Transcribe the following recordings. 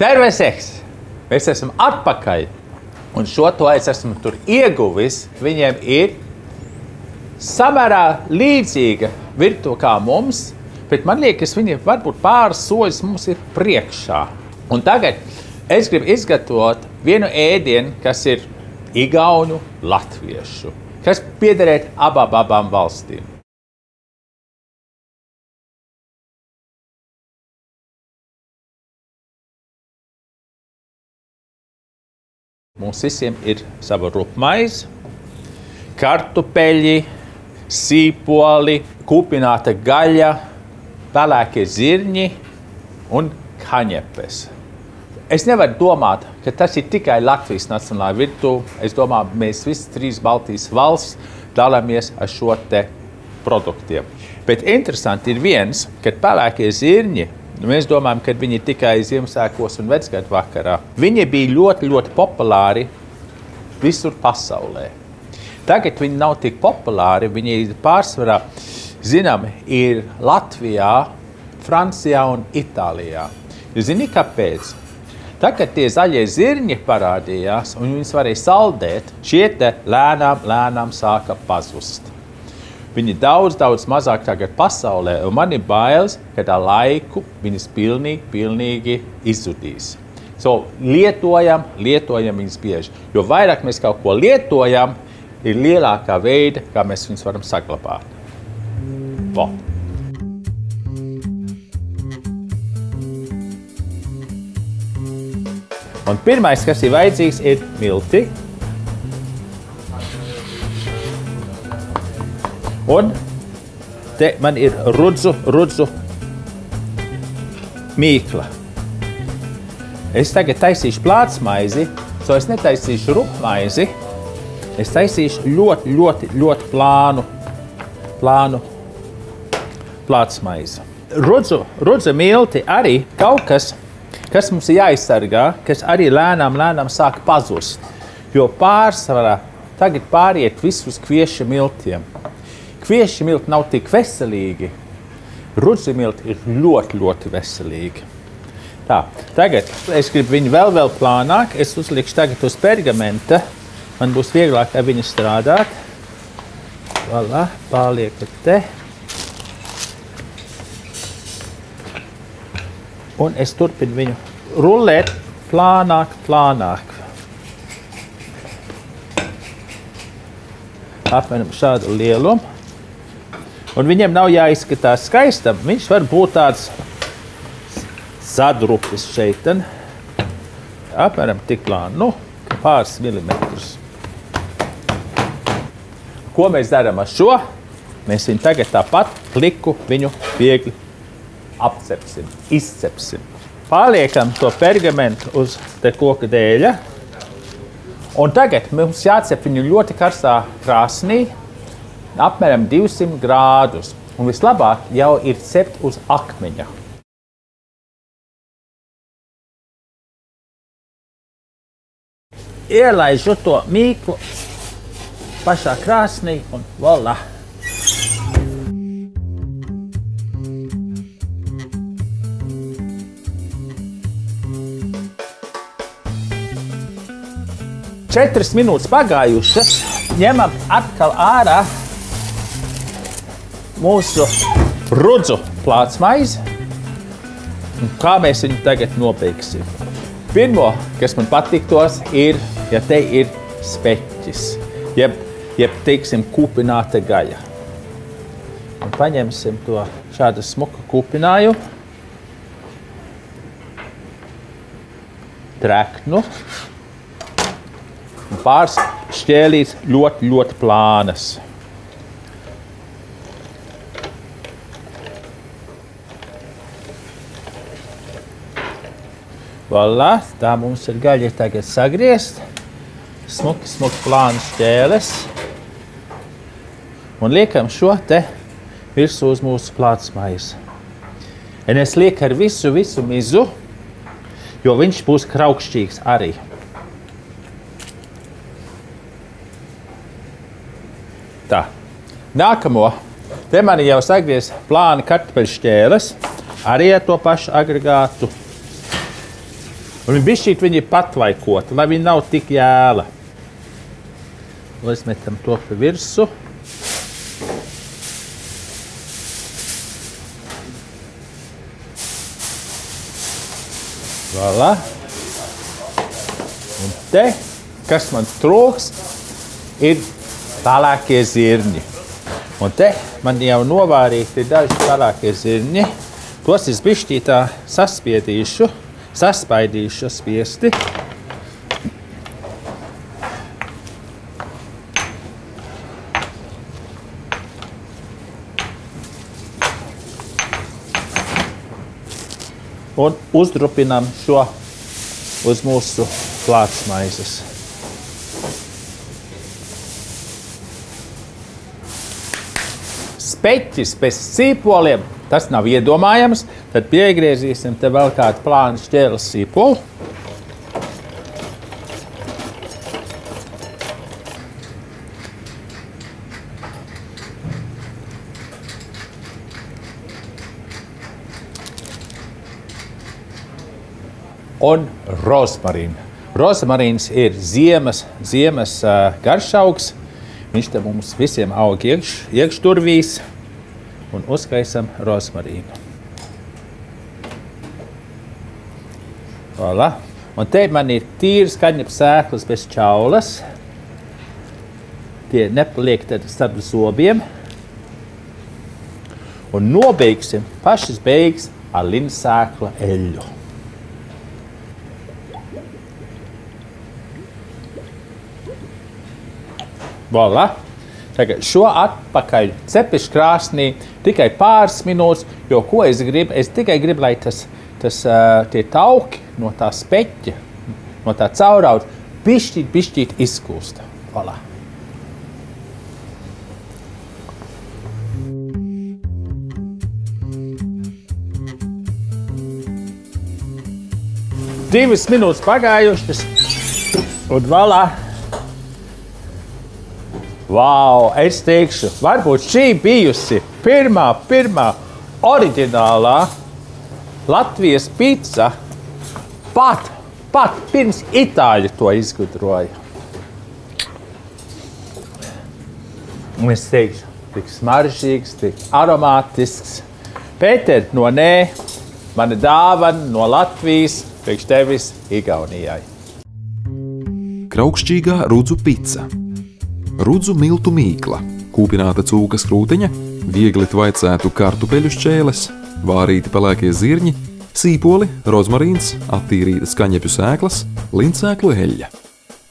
Terveseks! Mēs esam atpakaļ. Un šo to es esmu tur ieguvis. Viņiem ir samērā līdzīga virtuve kā mums, bet man liekas, viņi varbūt pāris soļus mums ir priekšā. Un tagad es gribu izgatavot vienu ēdienu, kas ir igauņu latviešu, kas piederēt abām valstīm. Mums visiem ir sava rupmaize, kartupeļi, sīpoli, kūpināta gaļa, pelēkie zirņi un kaņepes. Es nevaru domāt, ka tas ir tikai Latvijas nacionālā virtuve. Es domāju, mēs visi 3 Baltijas valsts dalāmies ar šo te produktiem. Bet interesanti ir viens, ka pelēkie zirņi, mēs domājam, ka viņi ir tikai Ziemassvētkos un Vecgadu vakarā. Viņi bija ļoti populāri visur pasaulē. Tagad viņi nav tik populāri, viņi ir pārsvarā zināmi ir Latvijā, Francijā un Itālijā. Jūs zini, kāpēc? Tagad tie zaļie zirņi parādījās un viņus varēja saldēt, šie te lēnām sāka pazust. Viņi daudz mazāk tagad pasaulē, un man ir bailes, ka ar laiku viņas pilnīgi izzudīs. Lietojam viņas bieži. Jo vairāk mēs kaut ko lietojam, ir lielākā veida, kā mēs viņus varam saglabāt. Un pirmais, kas ir vajadzīgs, ir milti. Un te man ir rudzu mīkla. Es tagad taisīšu plātsmaizi, es netaisīšu rupmaizi, es taisīšu ļoti plānu plātsmaizi. Rudzu milti arī kaut kas mums ir jāizsargā, kas arī lēnām sāk pazust, jo pārsvarā tagad pāriet visus kvieša miltiem. Kvieša milti nav tik veselīgi, rudzu milti ir ļoti veselīgi. Tā, tagad es gribu viņu vēl plānāk, es uzlikšu tagad uz pergamenta, man būs vieglāk ar viņu strādāt. Voilà, pārlieku te. Un es turpinu viņu rullēt plānāk. Apmēram šādu lielumu. Un viņiem nav jāizskatās skaistam, viņš var būt tāds sadrupis šeit. Apmēram tik plānu, pāris milimetrus. Ko mēs darām ar šo? Mēs viņu tagad tāpat pliku viņu viegli apcepsim, izcepsim. Pārliekam to pergamentu uz te koka dēļa. Un tagad mums jācep viņu ļoti karstā krāsnī, apmēram 200 grādus. Un vislabāk jau ir cept uz akmeņa. Ielaižu to mīklu pašā krāsnī un voilà. Četras minūtes pagājušas, ņemam atkal ārā mūsu rudzu plātsmaizi. Un kā mēs viņu tagad nobeigsim? Pirmo, kas man patiktos, ir, ja te ir speķis, jeb teiksim, kūpināta gaļa. Un paņemsim to šādu smuku kūpinājumu, treknu, un pāris šķēlīs ļoti plānas. Voilà, tā mums ir gaļa tagad sagriezt. Smuki plānu šķēles. Un liekam šo te virsū uz mūsu plātsmaizi. Un es lieku ar visu mizu, jo viņš būs kraukšķīgs arī. Tā. Nākamo. Te man jau sagriez plāni kartupeļu šķēles, arī ar to pašu agregātu. Un viņi ir patvaikoti, lai viņi nav tik jēla. Uzmetam to pa virsu. Voilà. Un te, kas man trūks, ir pelēkie zirņi. Un te man jau novārīti daži pelēkie zirņi. Tos es bišķītā saspaidīšu spiesti. Un uzdrupinām šo uz mūsu plātsmaizes. Speķis bez sīpoliem, tas nav iedomājams, tad piegriezīsim te vēl kādu plānu šķēles sīpolu. Un rozmarīnu. Rozmarīns ir ziemas garšaugs. Viņš te mums visiem aug iekšdurvīs. Un uzkaisam rozmarīnu. Voilà. Un te man ir tīras kaņepes sēklas bez čaulas. Tie nepaliek tad starp zobiem. Un nobeigsim pašas beigas ar linsēkla eļļu. Voilà. Tagad šo atpakaļ cepišu krāsnī tikai pāris minūtes, jo ko es gribu? Es tikai gribu, lai tie tauki no tā speķa, no tā caurauda bišķīt izkūsta. Voilà. Divas minūtes pagājušas un voilà. Vau, es teikšu, varbūt šī bijusi pirmā oriģinālā Latvijas pica, pat pirms itāļi to izgudroja. Un es teikšu, tik smaržīgs, tik aromātisks. Pēter, no nē, mana dāvana no Latvijas, priekš tevis Igaunijai. Kraukšķīgā rudzu pica. Rudzu miltu mīkla, kūpināta cūkas krūtiņa, viegli tvaicētu kartupeļu šķēles, vārīti pelēkie zirņi, sīpoli, rozmarīns, attīrītas kaņepju sēklas, linsēklu eļļa.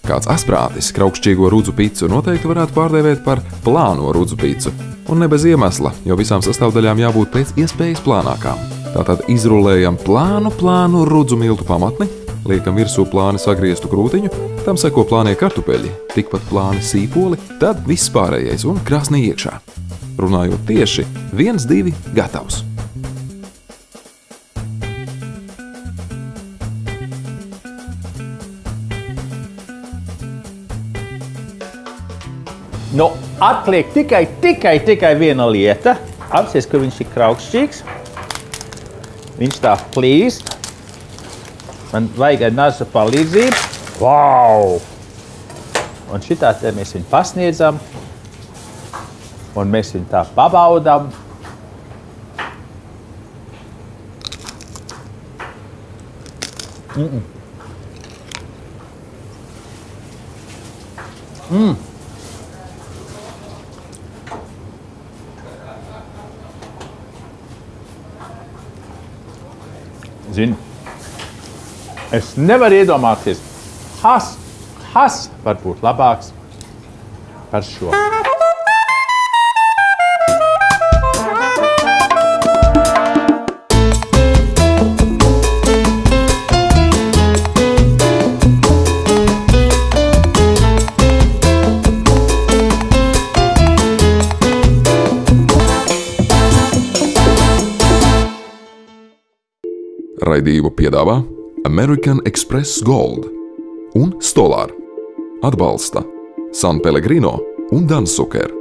Kāds asprātis kraukšķīgo rudzu picu noteikti varētu pārdēvēt par plāno rudzu picu, un ne bez iemesla, jo visām sastāvdaļām jābūt pēc iespējas plānākām. Tātad izrulējam plānu rudzu miltu pamatni, liekam virsū plāni sagrieztu krūtiņu, tam seko plānie kartupeļi, tikpat plāni sīpoli, tad viss pārējais un krāsnī iekšā. Runājot tieši, 1, 2, gatavs. Nu, atliek tikai viena lieta. Apsies, ka viņš ir kraukšķīgs. Viņš tā plīst. Man vajag nazu palīdzību. Vau! Un šitā te mēs viņu pasniedzam. Un mēs viņu tā pabaudam. Zini, es nevaru iedomāties, kas var būt labāks par šo. Raidījumu piedāvā American Express Gold un Stolar. Atbalsta San Pellegrino un Dansuker.